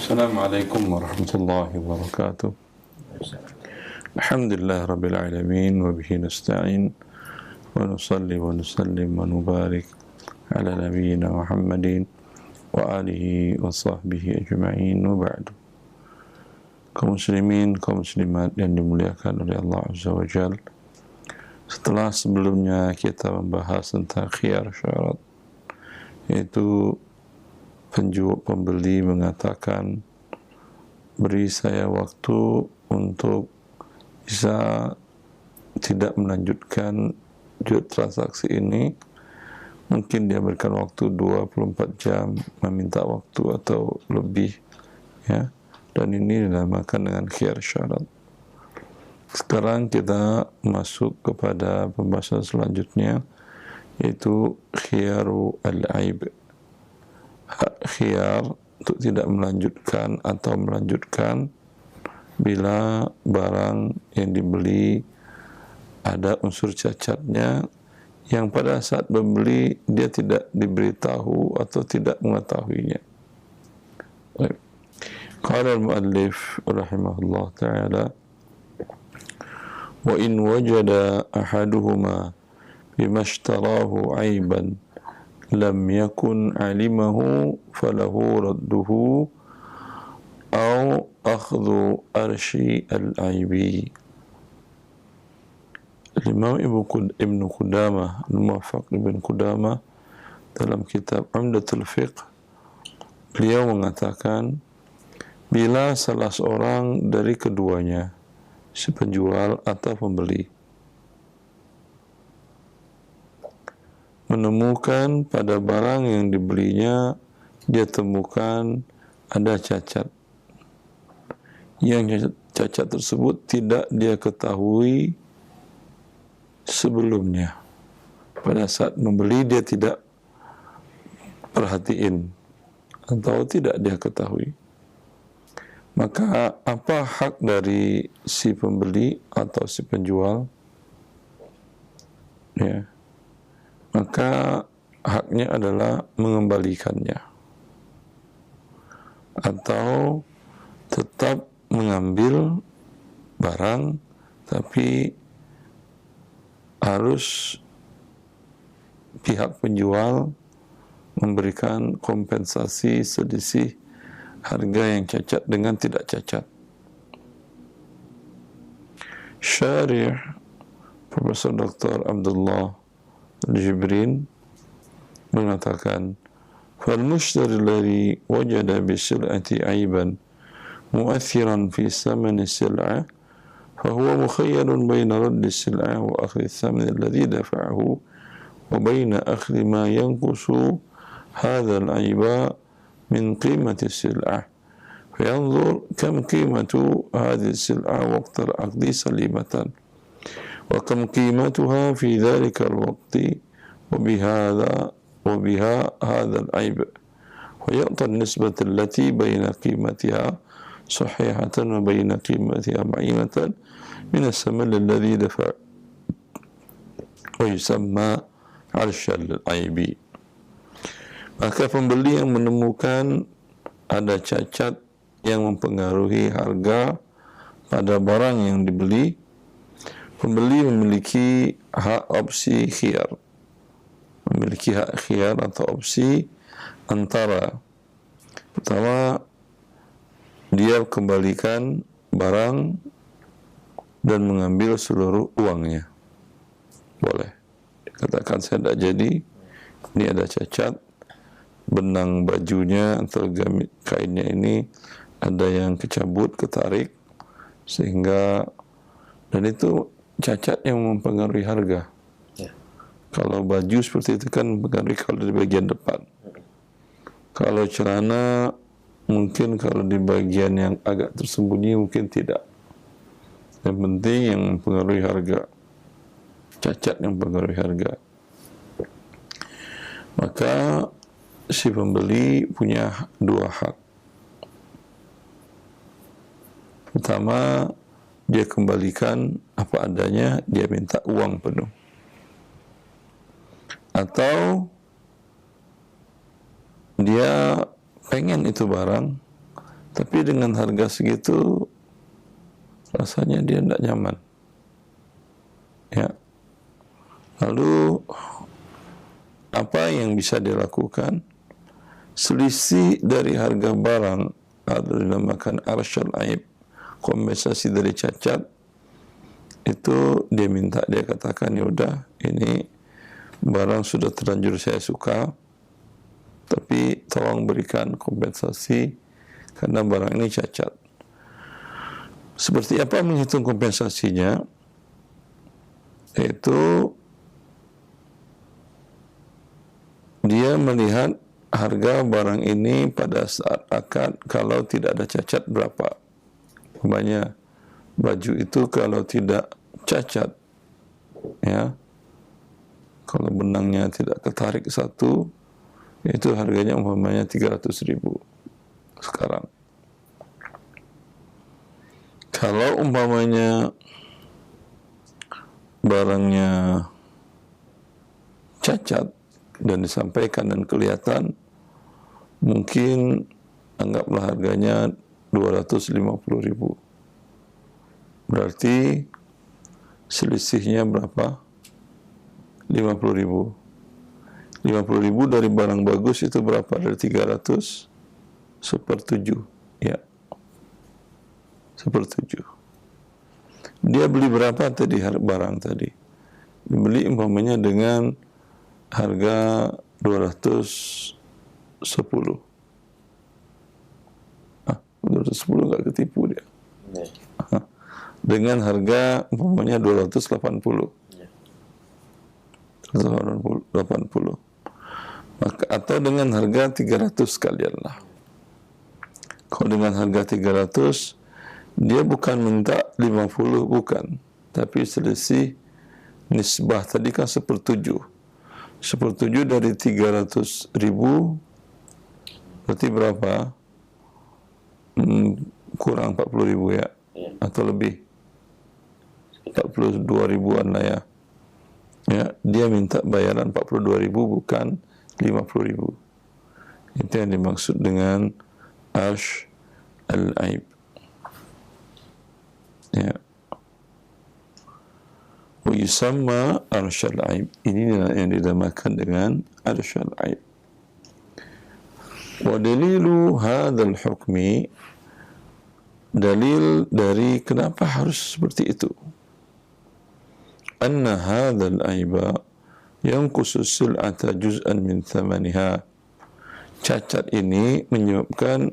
Assalamualaikum warahmatullahi wabarakatuh. Alhamdulillah rabbil alamin wa bihi nasta'in wa nusalli wa nusallim wa nubarik ala nabiyyina Muhammadin wa alihi wa sahbihi ajma'in wa ba'du. Kaum muslimin, kaum muslimat yang dimuliakan oleh Allah Azza wa Jalla, setelah sebelumnya kita membahas tentang khiyar syarat, yaitu pembeli mengatakan, beri saya waktu untuk bisa tidak melanjutkan transaksi ini. Mungkin dia berikan waktu 24 jam, meminta waktu atau lebih, ya. Dan ini dinamakan dengan khiyar syarat. Sekarang kita masuk kepada pembahasan selanjutnya, yaitu khiyaru al-aib. Hak khiyar untuk tidak melanjutkan atau melanjutkan bila barang yang dibeli ada unsur cacatnya yang pada saat membeli dia tidak diberitahu atau tidak mengetahuinya. Qala al-muallif rahimahullah ta'ala, wa in wajada ahaduhuma bima ishtarahu aiban lam yakun alimahu falahu radduhu au akhdhu arshi al-aibi. Imam Ibn Qudamah, Al-Muwaffaq Ibn Qudamah, dalam kitab Umdatul Fiqh, beliau mengatakan, bila salah seorang dari keduanya, si penjual atau pembeli, menemukan pada barang yang dibelinya, dia temukan ada cacat. Yang cacat tersebut tidak dia ketahui sebelumnya. Pada saat membeli dia tidak perhatiin atau tidak dia ketahui. Maka apa hak dari si pembeli atau si penjual? Ya. Maka haknya adalah mengembalikannya atau tetap mengambil barang, tapi harus pihak penjual memberikan kompensasi selisih harga yang cacat dengan tidak cacat. Syarih Profesor Dr. Abdullah Al-Jibrin mengatakan, فالمشتري الذي وجد بالسلعة عيبا مؤثرا في ثمن السلعة فهو مخير بين رد السلعة وأخذ الثمن الذي دفعه وبين أخذ ما ينقص هذا العيب من قيمة السلعة، فينظر كم قيمة هذه السلعة وقت العقد سليمة وكم قيمتها في ذلك الوقت وبها هذا العيب، ويعطى النسبة التي بين قيمتها صحيحة وبين قيمتها معينة من الثمن الذي دفع، ويسمى عرش العيب. Maka pembeli yang menemukan ada cacat yang mempengaruhi harga pada barang yang dibeli, pembeli memiliki hak opsi khiyar, memiliki hak khiyar atau opsi antara, pertama, dia kembalikan barang dan mengambil seluruh uangnya. Boleh. Katakan saya tidak jadi, ini ada cacat, benang bajunya atau kainnya ini ada yang kecabut, ketarik, sehingga, dan itu cacat yang mempengaruhi harga. Ya. Kalau baju seperti itu kan mempengaruhi kalau di bagian depan. Kalau celana mungkin kalau di bagian yang agak tersembunyi mungkin tidak. Yang penting yang mempengaruhi harga, cacat yang mempengaruhi harga. Maka si pembeli punya dua hak. Pertama, dia kembalikan apa adanya, dia minta uang penuh. Atau dia pengen itu barang, Tapi dengan harga segitu rasanya dia tidak nyaman. Ya. Lalu apa yang bisa dilakukan? Selisih dari harga barang atau dinamakan arsyal aib, kompensasi dari cacat, itu dia minta, dia katakan, ya udah, ini barang sudah terlanjur saya suka, tapi tolong berikan kompensasi karena barang ini cacat. Seperti apa menghitung kompensasinya? Yaitu dia melihat harga barang ini pada saat akad kalau tidak ada cacat berapa. Umpamanya baju itu kalau tidak cacat, ya, kalau benangnya tidak ketarik satu, itu harganya umpamanya 300.000 sekarang. Kalau umpamanya barangnya cacat dan disampaikan dan kelihatan, mungkin anggaplah harganya 250.000. Berarti selisihnya berapa? 50.000. 50.000 dari barang bagus itu berapa? Dari 300, 1/7. Ya, 1/7. Dia beli berapa tadi barang tadi? Beli umpamanya dengan harga 210. 210 nggak ketipu dia. Dengan harga umpamanya 280. 280. Maka, atau dengan harga 300 sekalian lah. Kalau dengan harga 300, dia bukan minta 50, bukan. Tapi selisih nisbah tadi kan 1/7. 1/7 dari 300.000 berarti berapa? Kurang 40.000 ya, atau lebih 42.000-an lah ya. Ya, dia minta bayaran 42.000 bukan 50.000. Itu yang dimaksud dengan arsh al-aib. Ya. Wa yusamma arsh al-aib. Ini yang dinamakan dengan arsh al-aib. Wa dalilu hadzal hukmi, dalil dari kenapa harus seperti itu. Anna hadzal aiba yanqusu sil'ata juz'an min thamaniha. Cacat ini menyebabkan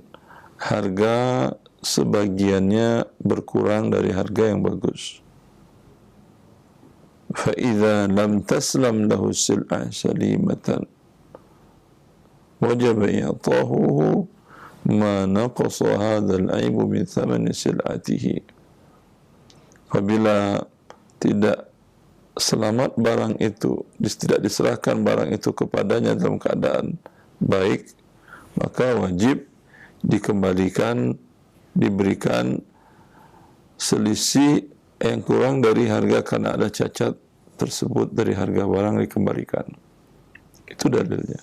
harga sebagiannya berkurang dari harga yang bagus. Fa idza lam taslam lahu sil'ah salimatan wajib i'tahu ma naqasa hadzal aibu min thamani sil'atihi. Apabila tidak selamat barang itu, tidak diserahkan barang itu kepadanya dalam keadaan baik, maka wajib dikembalikan, diberikan selisih yang kurang dari harga karena ada cacat tersebut dari harga barang dikembalikan. Itu dalilnya.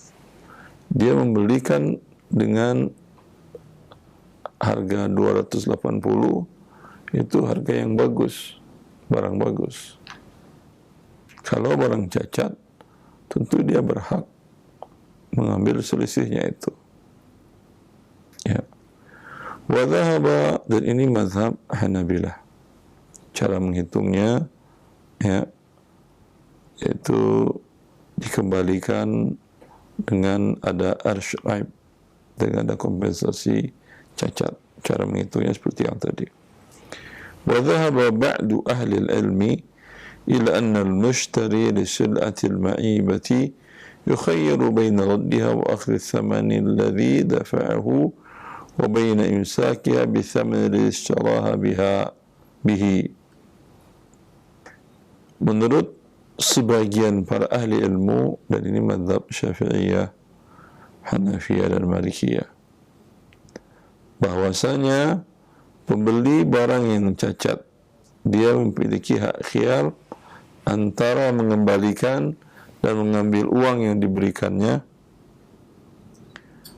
Dia membelikan dengan harga 280, itu harga yang bagus, barang bagus. Kalau barang cacat, tentu dia berhak mengambil selisihnya itu. Ya. Wa dhahaba, dan ini mazhab Hanabilah. Cara menghitungnya, ya, yaitu dikembalikan dengan ada arsh aib, dengan ada kompensasi cacat. Cara menghitungnya seperti yang tadi. Wa dhahaba ba'du ahli al-ilmi ila anna al-mushtari li sil'ati al-ma'ibati yukhayyaru baina raddiha wa akhdhi ath-thamani alladhi dafa'ahu wa baina imsakiha bi thamani alladhi ishtaraha bihi. Menurut sebagian para ahli ilmu, dan ini mazhab Syafi'iyah, Hanafiyah dan Malikiyah, bahwasanya pembeli barang yang cacat, dia memiliki hak khiyar antara mengembalikan dan mengambil uang yang diberikannya,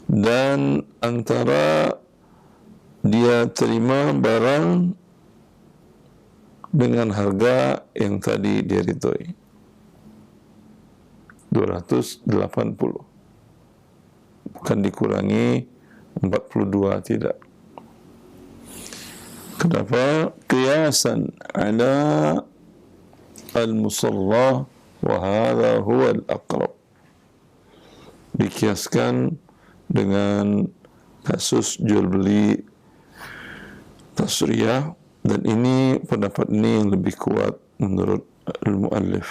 dan antara dia terima barang dengan harga yang tadi dia ridhoi, 280, bukan dikurangi 42, tidak. Kenapa? Qiyasan ala al-musarrah wa hadha huwa al-aqrab. Dikiaskan dengan kasus jual beli tasriyah, dan ini pendapat ini yang lebih kuat menurut al-muallif,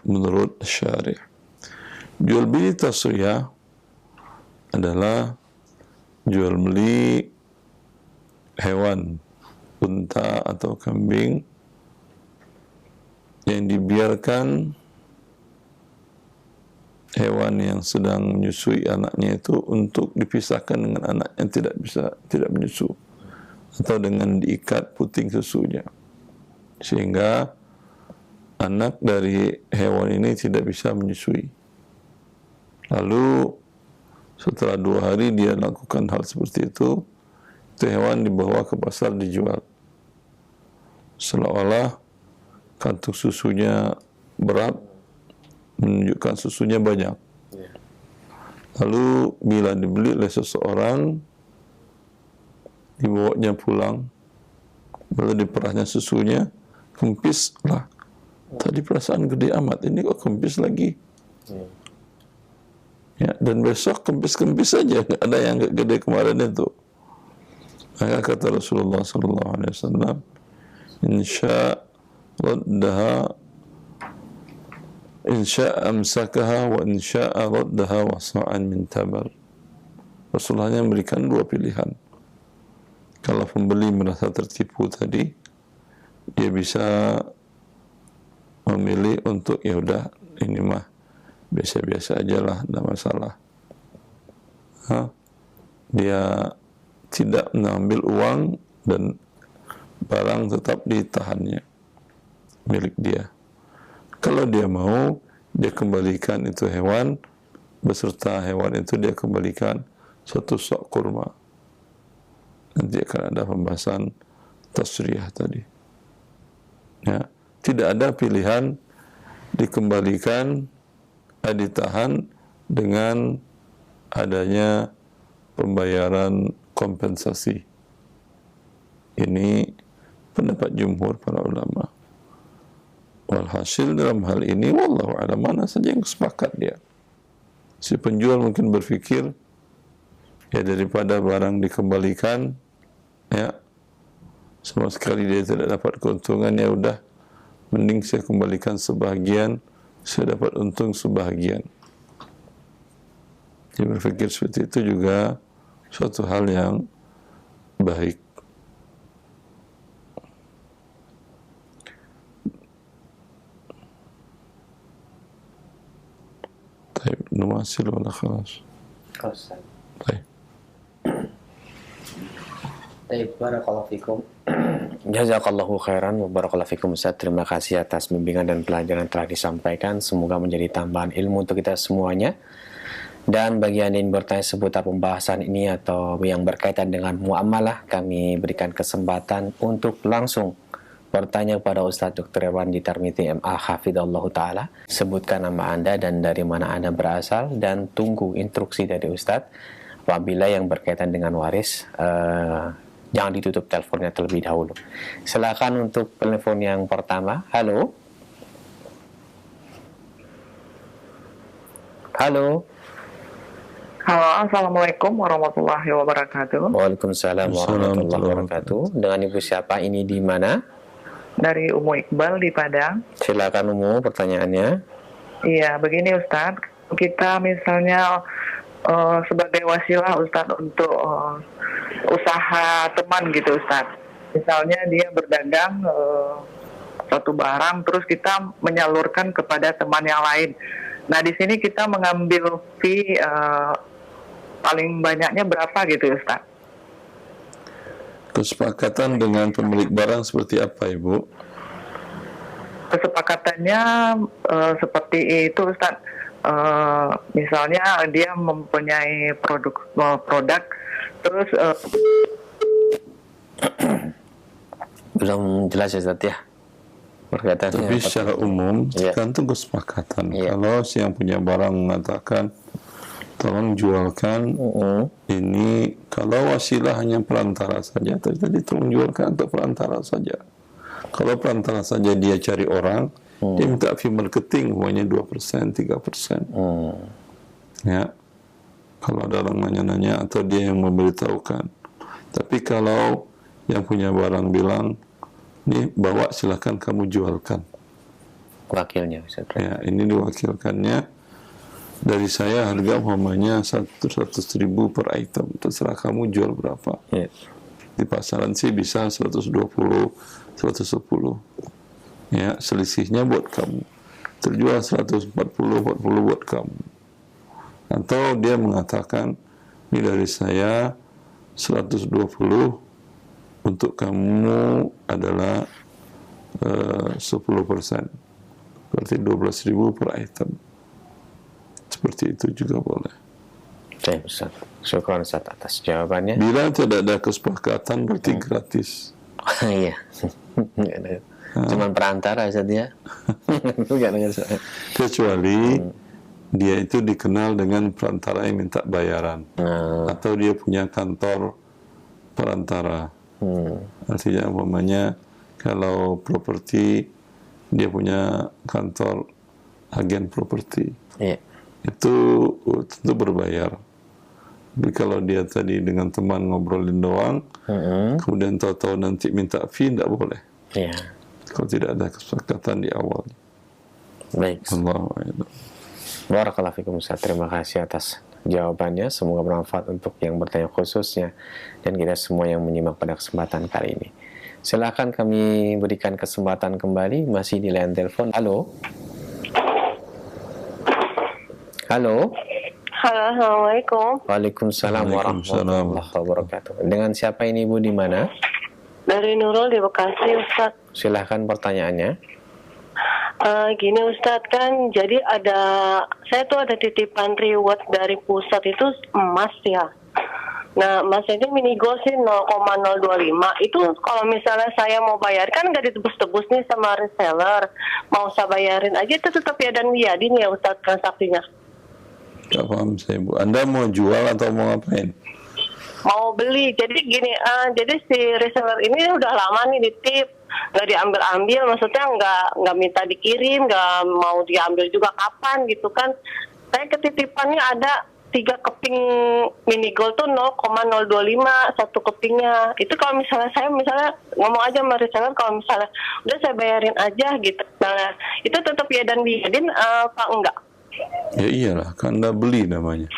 menurut syarih. Jual beli tasriyah adalah jual beli hewan, unta atau kambing yang dibiarkan hewan yang sedang menyusui anaknya itu untuk dipisahkan dengan anak yang tidak menyusu, atau dengan diikat puting susunya, sehingga anak dari hewan ini tidak bisa menyusui. Lalu setelah 2 hari dia lakukan hal seperti itu hewan dibawa ke pasar dijual, seolah-olah kantung susunya berat, menunjukkan susunya banyak. Lalu bila dibeli oleh seseorang, dibawanya pulang, lalu diperahnya susunya, kempis lah. Tadi perasaan gede amat, ini kok kempis lagi. Ya, dan besok kempis-kempis saja, nggak ada yang gede kemarin itu. Maka kata Rasulullah SAW, insya raddaha, insya amsakaha, wa insya raddaha wasa'an min tabar. Rasulullah memberikan 2 pilihan. Kalau pembeli merasa tertipu tadi, dia bisa memilih untuk ya udah ini mah biasa-biasa aja lah, tidak masalah. Dia tidak mengambil uang dan barang tetap ditahannya, milik dia. Kalau dia mau, dia kembalikan itu hewan, beserta hewan itu dia kembalikan 1 sok kurma. Nanti akan ada pembahasan tasriyah tadi. Ya, tidak ada pilihan dikembalikan, ditahan dengan adanya pembayaran kompensasi. Ini pendapat jumhur para ulama. Walhasil dalam hal ini, wallahu a'lam, mana saja yang sepakat dia. Si penjual mungkin berpikir, ya daripada barang dikembalikan, ya sama sekali dia tidak dapat keuntungan, ya udah, mending saya kembalikan sebahagian, saya dapat untung sebahagian. Dia berpikir seperti itu juga suatu hal yang baik. Baik, numasil wala khalas. Baik. Baik, barakallahu fikum. Jazakallahu khairan wa barakallahu fikum Ustaz. Terima kasih atas bimbingan dan pelajaran telah disampaikan. Semoga menjadi tambahan ilmu untuk kita semuanya. Dan bagi Anda yang bertanya seputar pembahasan ini atau yang berkaitan dengan muamalah, kami berikan kesempatan untuk langsung bertanya kepada Ustaz Dr. Irwandi Tarmizi MA Hafidhahullah Ta'ala. Sebutkan nama Anda dan dari mana Anda berasal, dan tunggu instruksi dari Ustaz. Apabila yang berkaitan dengan waris, jangan ditutup teleponnya terlebih dahulu. Silakan untuk telepon yang pertama. Halo. Halo. Halo, assalamualaikum warahmatullahi wabarakatuh. Waalaikumsalam warahmatullahi wabarakatuh. Dengan Ibu siapa, ini di mana? Dari Umu Iqbal di Padang. Silakan Umu, pertanyaannya. Iya, begini Ustadz, kita misalnya sebagai wasilah Ustadz untuk usaha teman gitu Ustadz. Misalnya dia berdagang suatu barang, terus kita menyalurkan kepada teman yang lain. Nah, di sini kita mengambil fee paling banyaknya berapa gitu Ustaz? Kesepakatan dengan pemilik barang seperti apa, Ibu? Kesepakatannya seperti itu Ustaz. misalnya dia mempunyai produk terus Belum jelas ya Ustaz ya perkataannya. Tapi secara umum tergantung kesepakatan. Kalau si yang punya barang mengatakan tolong jualkan ini, kalau wasilah hanya perantara saja, tadi tolong jualkan untuk perantara saja. Kalau perantara saja dia cari orang, dia minta fee marketing hanya 2%, 3%. Ya, kalau ada orang nanya-nanya atau dia yang memberitahukan. Tapi kalau yang punya barang bilang, nih bawa silakan kamu jualkan. Wakilnya Ustaz. Ya, ini diwakilkannya. Dari saya harga umpamanya 100.000 per item. Terserah kamu jual berapa. Ya. Di pasaran sih bisa 120, 110. Ya, selisihnya buat kamu. Terjual 140, 40 buat kamu. Atau dia mengatakan, ini dari saya 120 untuk kamu adalah 10%. Berarti 12.000 per item. Seperti itu juga boleh. Baik Ustaz. Syukran Ustaz atas jawabannya. Bila tidak ada kesepakatan berarti gratis. Iya. Cuman perantara Ustaz ya. Kecuali dia itu dikenal dengan perantara yang minta bayaran. Atau dia punya kantor perantara. Artinya umpamanya kalau properti dia punya kantor agen properti. Iya. Itu tentu berbayar. Tapi kalau dia tadi dengan teman ngobrolin doang, kemudian tahu-tahu nanti minta fee, tidak boleh. Iya. Kalau tidak ada kesepakatan di awal. Baik. Allahu a'lam. Barakallahu fikum Ustaz. Terima kasih atas jawabannya. Semoga bermanfaat untuk yang bertanya khususnya dan kita semua yang menyimak pada kesempatan kali ini. Silakan kami berikan kesempatan kembali masih di line telepon. Halo. Halo. Halo, assalamualaikum. Waalaikumsalam warahmatullahi wabarakatuh. Dengan siapa ini Ibu, di mana? Dari Nurul di Bekasi, Ustadz. Silahkan pertanyaannya. Gini Ustadz, kan jadi saya tuh ada titipan reward dari pusat itu emas ya. Nah, emas ini mini gold sih 0,025. Itu kalau misalnya saya mau bayar kan nggak ditebus-tebus nih sama reseller. Mau saya bayarin aja itu tetap ya dan biadin ya Ustadz transaksinya. Gak paham saya Bu. Anda mau jual atau mau ngapain? Mau beli. Jadi gini, jadi si reseller ini udah lama nih ditip, nggak diambil-ambil, maksudnya nggak minta dikirim, nggak mau diambil juga kapan gitu kan. Saya ketitipannya ada 3 keping mini gold tuh 0,025 satu kepingnya. Itu kalau misalnya saya ngomong aja sama reseller, kalau misalnya udah saya bayarin aja gitu. Nah, itu tetap ya dan biadin apa enggak? Ya iyalah, kan Anda beli namanya.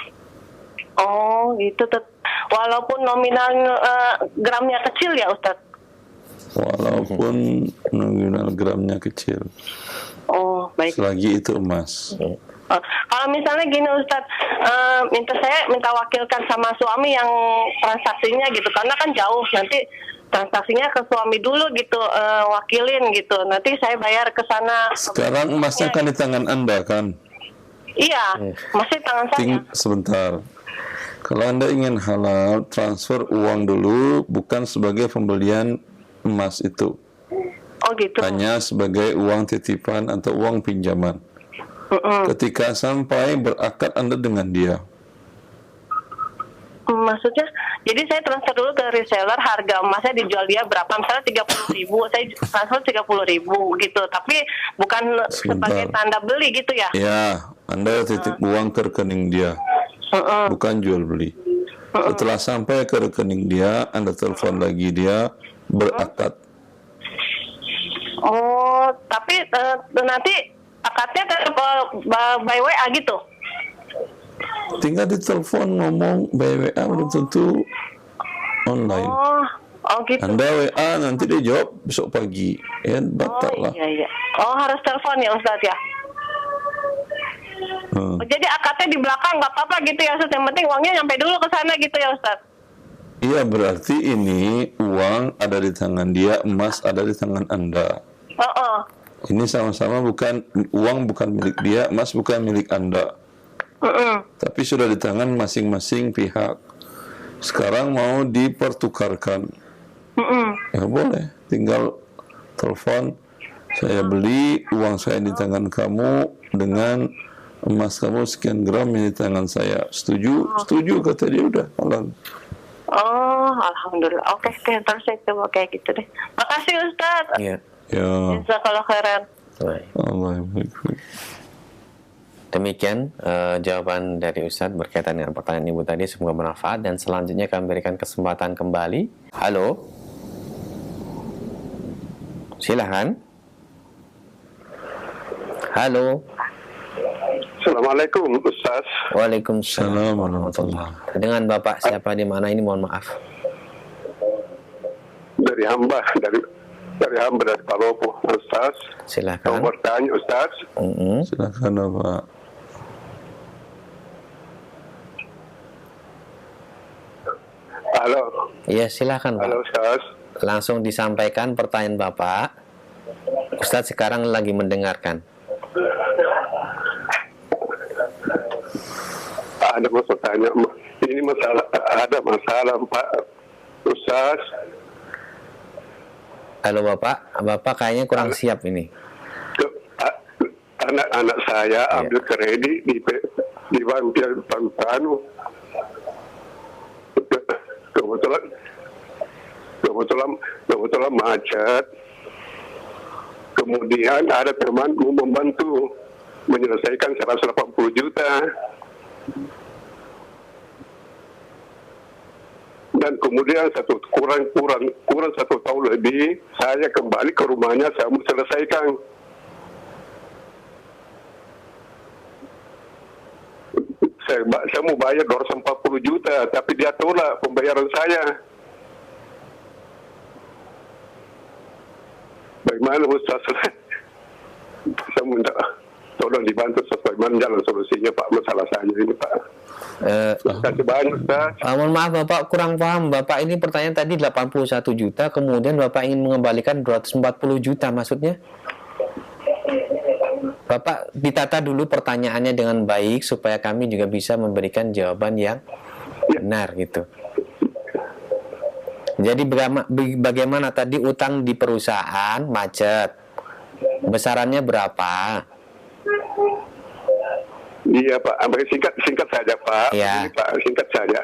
Oh gitu, walaupun nominal gramnya kecil ya Ustadz? Walaupun nominal gramnya kecil. Oh baik. Selagi itu emas. Kalau misalnya gini Ustadz, minta wakilkan sama suami yang transaksinya gitu, karena kan jauh, nanti transaksinya ke suami dulu gitu, wakilin gitu, nanti saya bayar ke sana. Sekarang emasnya kan di tangan Anda kan? Iya, masih tangan saya. Sebentar. Kalau Anda ingin halal, transfer uang dulu, bukan sebagai pembelian emas itu. Oh gitu. Hanya sebagai uang titipan atau uang pinjaman. Ketika sampai berakad Anda dengan dia. Maksudnya, jadi saya transfer dulu ke reseller, harga emasnya dijual dia berapa, misalnya 30.000, saya transfer 30.000 gitu, tapi bukan sebagai tanda beli gitu ya? Ya, Anda titip uang ke rekening dia, bukan jual beli. Setelah sampai ke rekening dia, Anda telepon lagi dia, berakad. Oh, tapi nanti akadnya by WA gitu? Tinggal ditelepon ngomong by WA, belum tentu online. Oh gitu. Anda WA nanti dia jawab besok pagi, ya batal lah. Iya. Oh harus telepon ya Ustadz ya. Jadi akadnya di belakang nggak apa-apa gitu ya Ustadz. Yang penting uangnya nyampe dulu ke sana gitu ya Ustadz. Iya, berarti ini uang ada di tangan dia, emas ada di tangan Anda. Ini sama-sama uang bukan milik dia, emas bukan milik Anda. Tapi sudah di tangan masing-masing pihak. Sekarang mau dipertukarkan. Ya boleh, tinggal telepon, saya beli, uang saya di tangan kamu dengan emas kamu sekian gram di tangan saya. Setuju? Setuju, kata dia, udah halal. Oh, alhamdulillah. Oke, terus saya coba kayak gitu deh. Makasih Ustaz. Iya. Ya, Jazakallah khairan. Baik. Allah yang baik. Demikian jawaban dari Ustadz berkaitan dengan pertanyaan Ibu tadi, semoga bermanfaat. Dan selanjutnya kami berikan kesempatan kembali. Halo, silahkan. Halo. Assalamualaikum Ustaz. Waalaikumsalam warahmatullahi. Dengan Bapak siapa di mana ini, mohon maaf. Dari hamba dari Palopo, Ustaz. Silahkan. Mau bertanya Ustaz. Silakan Bapak. Halo. Iya, silahkan Pak. Halo Ustaz. Langsung disampaikan pertanyaan Bapak. Ustadz sekarang lagi mendengarkan. Ada masalah tanya. Ini ada masalah Pak Ustaz. Halo Bapak, Bapak kayaknya kurang siap ini. Anak-anak saya ambil kredit di bank Panu. Kebetulan macet. Kemudian ada teman mau membantu menyelesaikan 180 juta. Dan kemudian kurang 1 tahun lebih, saya kembali ke rumahnya, saya mau selesaikan. Saya mau bayar 240 juta, tapi dia tolak pembayaran saya. Bagaimana Ustaz? Saya minta tolong dibantu bagaimana jalan solusinya Pak, masalah saya ini Pak. Terima kasih banyak Ustaz. Mohon maaf Bapak kurang paham. Bapak ini pertanyaan tadi 81 juta, kemudian Bapak ingin mengembalikan 240 juta maksudnya? Bapak ditata dulu pertanyaannya dengan baik supaya kami juga bisa memberikan jawaban yang benar gitu. Jadi bagaimana tadi utang di perusahaan macet? Besarannya berapa? Iya Pak, singkat saja Pak. Ya. Ini, Pak, singkat saja.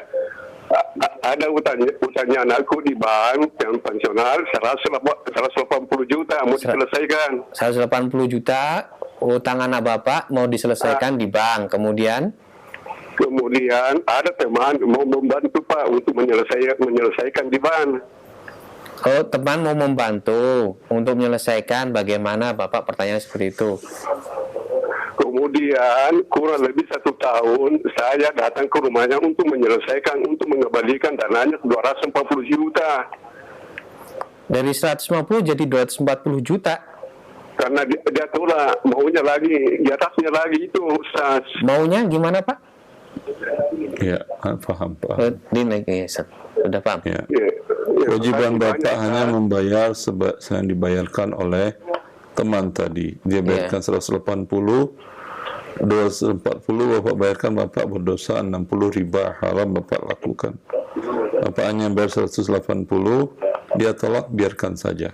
Ada utangnya anakku di bank yang pensiunal 180 juta mau diselesaikan. 180 juta utang anak Bapak mau diselesaikan di bank. Kemudian ada teman mau membantu Pak untuk menyelesaikan di bank. oh, teman mau membantu untuk menyelesaikan, bagaimana Bapak pertanyaan seperti itu? Kemudian kurang lebih 1 tahun saya datang ke rumahnya untuk menyelesaikan, untuk mengembalikan dananya 240 juta. Dari 150 jadi 240 juta. Karena dia tolak, maunya lagi, di atasnya lagi itu Ustaz. Maunya gimana Pak? Ya, paham. Sudah paham? Ya. Ya, Kewajiban makasih Bapak banyak, hanya Ustaz. membayar yang dibayarkan oleh teman tadi. Dia bayarkan 180, 240 Bapak bayarkan, Bapak berdosa 60 riba haram Bapak lakukan. Bapak hanya bayar 180, dia tolak, biarkan saja.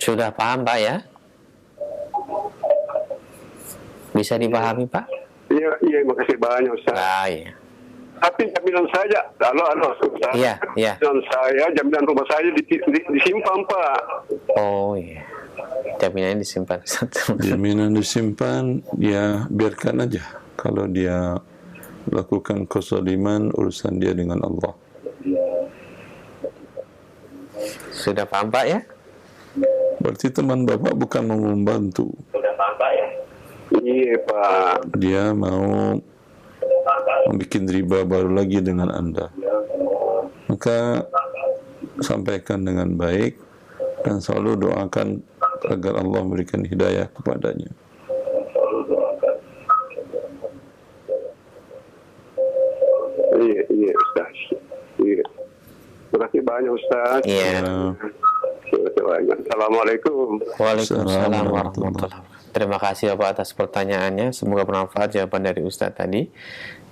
Sudah paham Pak ya? Bisa dipahami Pak? Iya, makasih banyak Ustaz. Ah, iya. Tapi jaminan saya, halo Ustaz. Iya. Jaminan rumah saya disimpan Pak. Oh iya. Jaminannya disimpan. Jaminan disimpan, ya biarkan aja. Kalau dia lakukan kezaliman, urusan dia dengan Allah. Sudah paham Pak ya? Berarti teman Bapak bukan mau membantu. Iya Pak. Dia mau membuat riba baru lagi dengan Anda. Maka sampaikan dengan baik dan selalu doakan agar Allah memberikan hidayah kepadanya. Iya Ustaz. banyak Ustaz. Iya. Terima kasih banyak. Assalamualaikum. Waalaikumsalam warahmatullahi wabarakatuh. Terima kasih Bapak atas pertanyaannya. Semoga bermanfaat jawaban dari Ustadz tadi.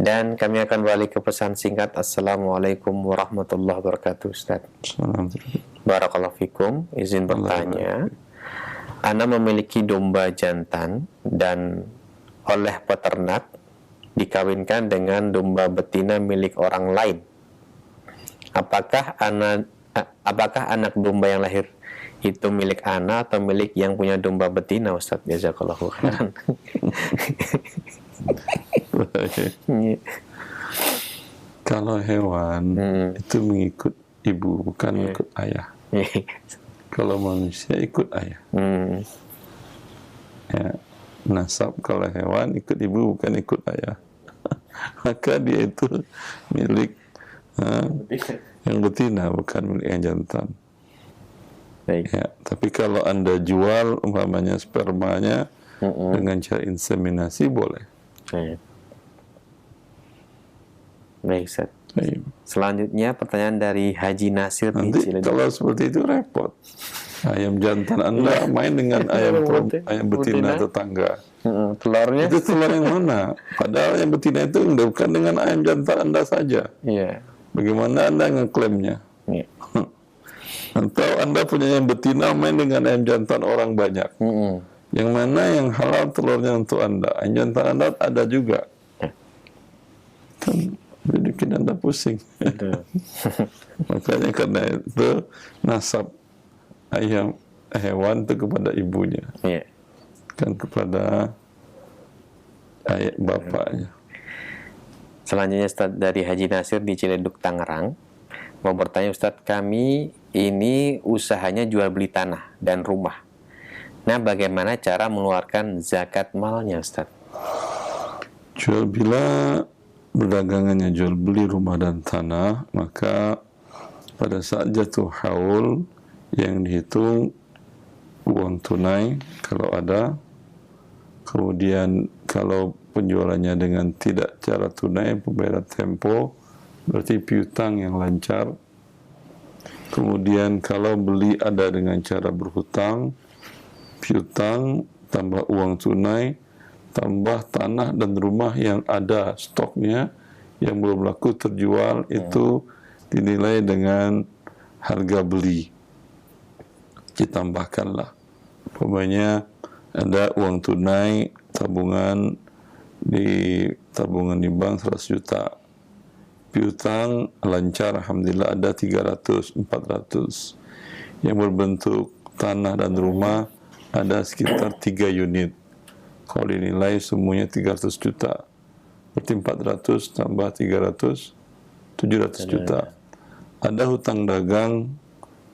Dan kami akan balik ke pesan singkat. Assalamualaikum warahmatullahi wabarakatuh Ustadz. Barakallahu fikum. Izin bertanya. Ana memiliki domba jantan dan oleh peternak dikawinkan dengan domba betina milik orang lain. Apakah anak domba yang lahir itu milik ana atau milik yang punya domba betina, Ustaz? Jazakallahu khairan. Kalau hewan itu mengikut ibu, bukan ikut ayah. Kalau manusia ikut ayah. Ya, nasab kalau hewan ikut ibu, bukan ikut ayah. Maka dia itu milik yang betina, bukan milik yang jantan. Ya, tapi kalau Anda jual umpamanya spermanya dengan cara inseminasi boleh. Baik, Ustaz. Selanjutnya pertanyaan dari Haji Nasir di Nanti Ciledug. kalau seperti itu repot. Ayam jantan Anda main dengan ayam betina tetangga. Telurnya? Itu telur yang mana? Padahal yang betina itu bukan dengan ayam jantan Anda saja. Iya. Bagaimana Anda ngeklaimnya? Iya. Atau Anda punya yang betina main dengan ayam jantan orang banyak. Yang mana yang halal telurnya untuk Anda? Ayam jantan Anda ada juga. Kan bikin Anda pusing. Makanya karena itu nasab ayam hewan itu kepada ibunya. Iya. Kan kepada ayah bapaknya. Selanjutnya Ustaz dari Haji Nasir di Ciledug Tangerang mau bertanya, Ustaz, kami ini usahanya jual beli tanah dan rumah. Nah, bagaimana cara mengeluarkan zakat malnya, Ustaz? Jual bila berdagangannya jual beli rumah dan tanah, maka pada saat jatuh haul yang dihitung uang tunai kalau ada, kemudian kalau penjualannya dengan tidak cara tunai, pembayaran tempo, berarti piutang yang lancar. Kemudian kalau beli ada dengan cara berhutang, piutang tambah uang tunai, tambah tanah dan rumah yang ada stoknya yang belum laku terjual, itu dinilai dengan harga beli. Ditambahkanlah. Umpamanya ada uang tunai tabungan di bank 100 juta. Piutang lancar, alhamdulillah ada 300, 400. Yang berbentuk tanah dan rumah ada sekitar 3 unit. Kalau dinilai semuanya 300 juta. Berarti 400 tambah 300, 700 juta. Ada hutang dagang,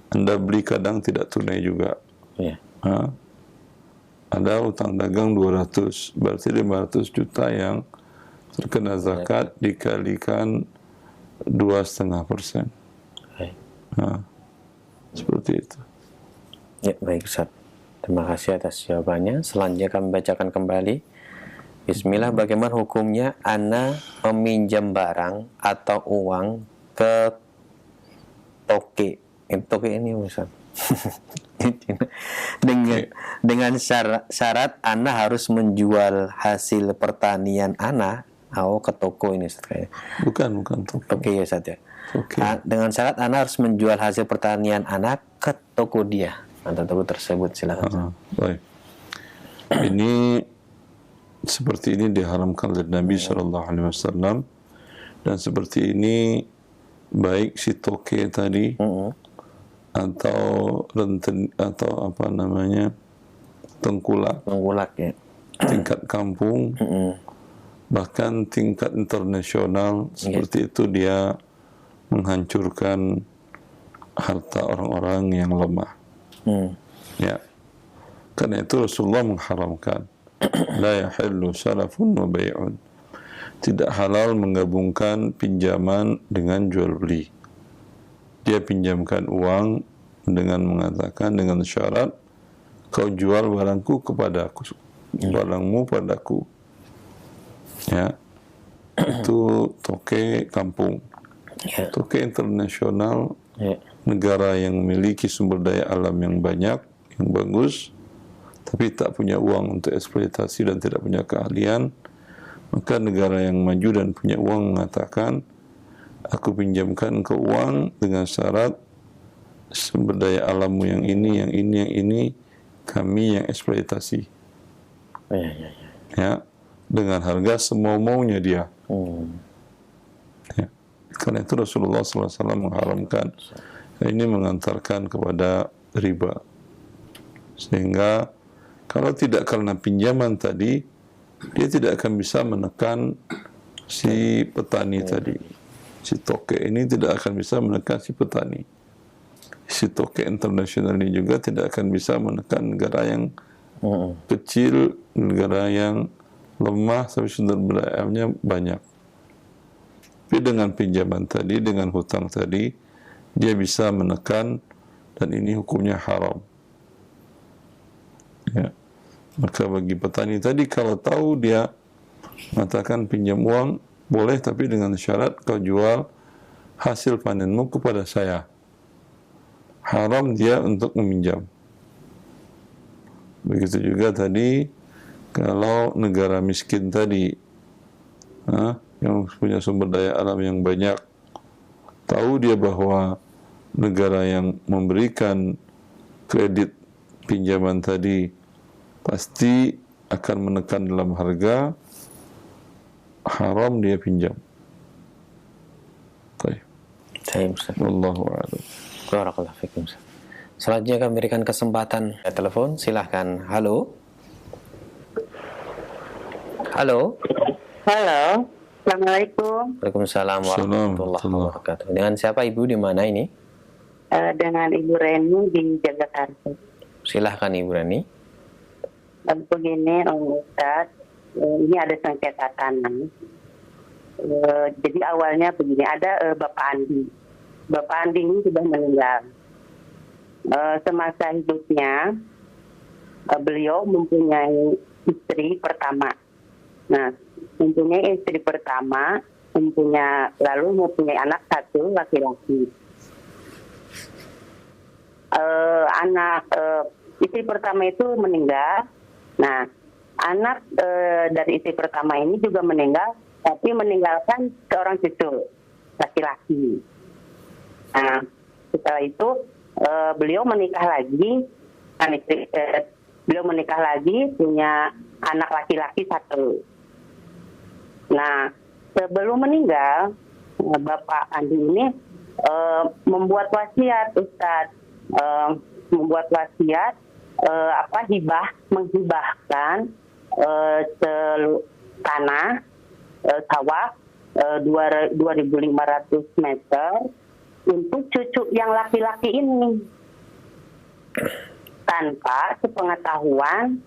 Anda beli kadang tidak tunai juga. Iya. Ada hutang dagang 200, berarti 500 juta yang terkena zakat dikalikan 2,5%. Seperti itu. Ya, baik Ustaz. Terima kasih atas jawabannya. Selanjutnya kami bacakan kembali. Bismillah, bagaimana hukumnya ana meminjam barang atau uang ke toke? Toke ini Ustaz. dengan syarat ana harus menjual hasil pertanian ana ke toko ini Ustaz kayaknya. Bukan toko. Oke ya Ustaz ya. Okay. Dengan syarat ana harus menjual hasil pertanian ana ke toko dia atau toko tersebut, silakan. Baik. Ini seperti ini diharamkan oleh Nabi SAW, dan seperti ini baik si toke tadi atau renten atau apa namanya tengkulak ya, tingkat kampung, bahkan tingkat internasional, seperti itu dia menghancurkan harta orang-orang yang lemah. Ya, karena itu Rasulullah mengharamkan. La yahillu salafun wa bai'un. Tidak halal menggabungkan pinjaman dengan jual beli. Dia pinjamkan uang dengan mengatakan dengan syarat kau jual barangku kepadaku, barangmu padaku. Ya, itu toke kampung. Toke internasional negara yang memiliki sumber daya alam yang banyak, yang bagus, tapi tak punya uang untuk eksploitasi dan tidak punya keahlian, maka negara yang maju dan punya uang mengatakan, aku pinjamkan engkau uang dengan syarat sumber daya alammu yang ini, kami yang eksploitasi. Ya, dengan harga semau-maunya dia. Ya. Karena itu Rasulullah SAW mengharamkan. Ini mengantarkan kepada riba. Sehingga kalau tidak karena pinjaman tadi, dia tidak akan bisa menekan si petani tadi. Si toke ini tidak akan bisa menekan si petani. Si toke internasional ini juga tidak akan bisa menekan negara yang kecil, negara yang lemah, tapi sumber daya alamnya banyak. Tapi dengan pinjaman tadi, dengan hutang tadi, dia bisa menekan, dan ini hukumnya haram. Ya. Maka bagi petani tadi, kalau tahu dia mengatakan pinjam uang, boleh, tapi dengan syarat kau jual hasil panenmu kepada saya. Haram dia untuk meminjam. Begitu juga tadi, kalau negara miskin tadi, yang punya sumber daya alam yang banyak, tahu dia bahwa negara yang memberikan kredit pinjaman tadi pasti akan menekan dalam harga, haram dia pinjam. Baik, Ustaz. Wallahu a'lam. Barakallahu fikum. Selanjutnya kami berikan kesempatan telepon, silahkan. Halo. Halo. Halo. Assalamualaikum. Waalaikumsalam warahmatullahi wabarakatuh. Dengan siapa Ibu, di mana ini? Dengan Ibu Reni di Jakarta. Silahkan Ibu Reni. Begini, Ustaz, ini ada sengketa tanah. Jadi awalnya begini, ada Bapak Andi. Bapak Andi ini sudah meninggal. Semasa hidupnya, beliau mempunyai istri pertama. Nah, mempunyai istri pertama, lalu mempunyai anak satu laki-laki. Istri pertama itu meninggal. Nah, anak dari istri pertama ini juga meninggal, tapi meninggalkan seorang cucu laki-laki. Nah, setelah itu beliau menikah lagi, punya anak laki-laki satu. Nah, sebelum meninggal, Bapak Andi ini membuat wasiat, Ustaz, menghibahkan tanah sawah 2.500 meter untuk cucu yang laki-laki ini, tanpa sepengetahuan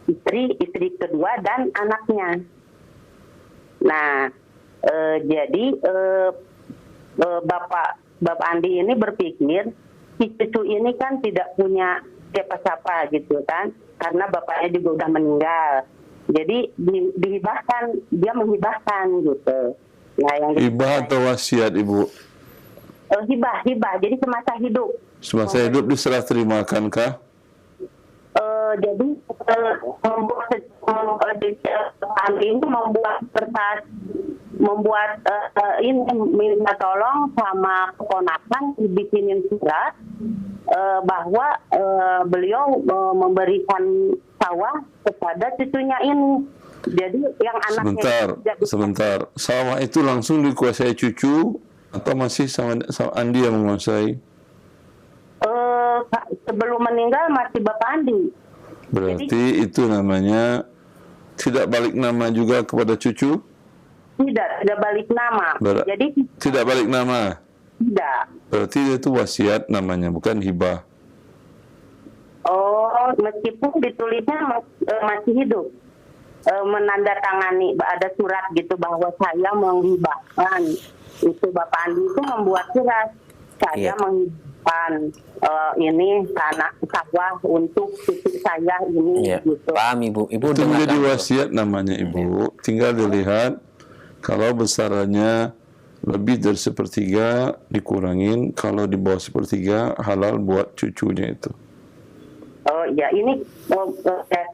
istri kedua dan anaknya. Nah, jadi Bapak Andi ini berpikir si cucu ini kan tidak punya siapa-siapa gitu kan, karena bapaknya juga udah meninggal. Jadi dia menghibahkan gitu. Nah, yang hibah atau wasiat, Ibu? Hibah. Jadi semasa hidup. Semasa hidup diserah terimakan kah? Jadi membuat ini minta tolong sama keponakan dibikinin surat bahwa beliau memberikan sawah kepada cucunya ini. Jadi yang anaknya sebentar. Sawah itu langsung dikuasai cucu atau masih sama Andi yang menguasai? Sebelum meninggal masih Bapak Andi. Berarti jadi, itu namanya tidak balik nama juga kepada cucu? Tidak balik nama. Jadi tidak balik nama. Tidak. Berarti itu wasiat namanya, bukan hibah. Oh, meskipun ditulisnya masih hidup. Menandatangani, ada surat gitu bahwa saya menghibahkan. Itu Bapak Andi itu membuat surat, saya menghibahkan ini tanah sawah untuk cucu saya ini. Gitu. Paham Ibu. Ibu itu menjadi wasiat namanya Ibu. Tinggal dilihat kalau besarannya lebih dari sepertiga dikurangin, kalau di bawah sepertiga halal buat cucunya itu. Oh ya, ini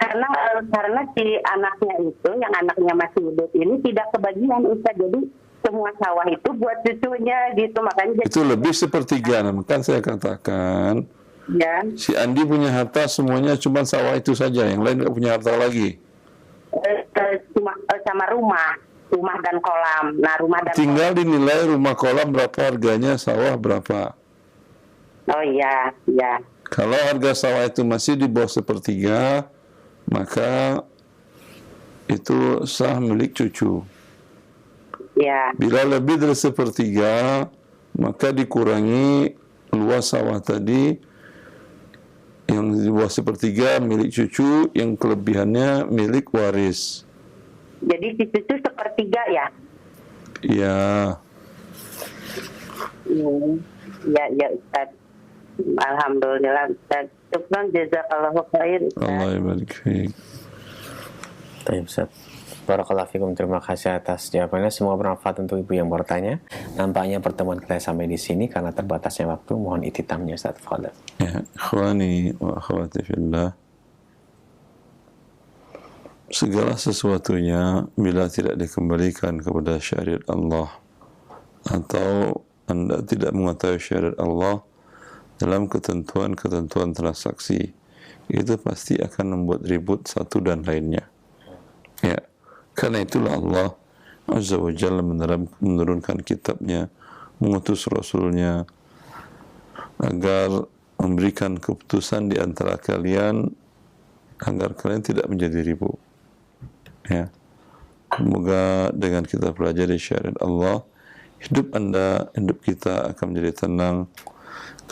karena si anaknya itu, yang anaknya masih hidup ini tidak kebagian Ustaz, jadi semua sawah itu buat cucunya gitu, makanya itu lebih sepertiga. Nah, kan saya katakan ya. Si Andi punya harta semuanya cuma sawah itu saja, yang lain nggak punya harta lagi. Cuma sama rumah dan kolam. Nah, rumah dan tinggal dinilai rumah kolam berapa harganya, sawah berapa. Oh iya, iya. Kalau harga sawah itu masih di bawah sepertiga, maka itu sah milik cucu. Ya. Bila lebih dari sepertiga, maka dikurangi luas sawah tadi, yang di bawah sepertiga milik cucu, yang kelebihannya milik waris. Jadi si cucu sepertiga ya? Ya. Ya, ya Ustaz. Alhamdulillah Ustaz. Syukran jazakallahu khair Ustaz. Allah yabarik fiik. Baik Ustaz. Barakallahu fikum, terima kasih atas jawabannya. Semoga bermanfaat untuk ibu yang bertanya. Nampaknya pertemuan kita sampai di sini karena terbatasnya waktu. Mohon ititamnya Ustaz. Fadhil. Ya, ikhwani wa akhwati fillah. Segala sesuatunya bila tidak dikembalikan kepada syariat Allah, atau Anda tidak mengetahui syariat Allah dalam ketentuan-ketentuan transaksi, itu pasti akan membuat ribut satu dan lainnya. Ya, karena itulah Allah Azza wa Jalla menurunkan kitabnya, mengutus Rasulnya agar memberikan keputusan di antara kalian agar kalian tidak menjadi ribut. Ya, semoga dengan kita pelajari syariat Allah, hidup Anda, hidup kita akan menjadi tenang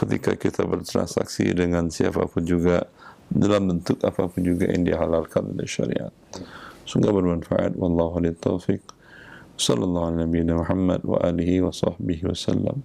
ketika kita bertransaksi dengan siapapun juga, dalam bentuk apapun juga yang dihalalkan oleh syariat. Semoga bermanfaat. Wallahu a'lam bishawab. Sallallahu alaihi wa sallam.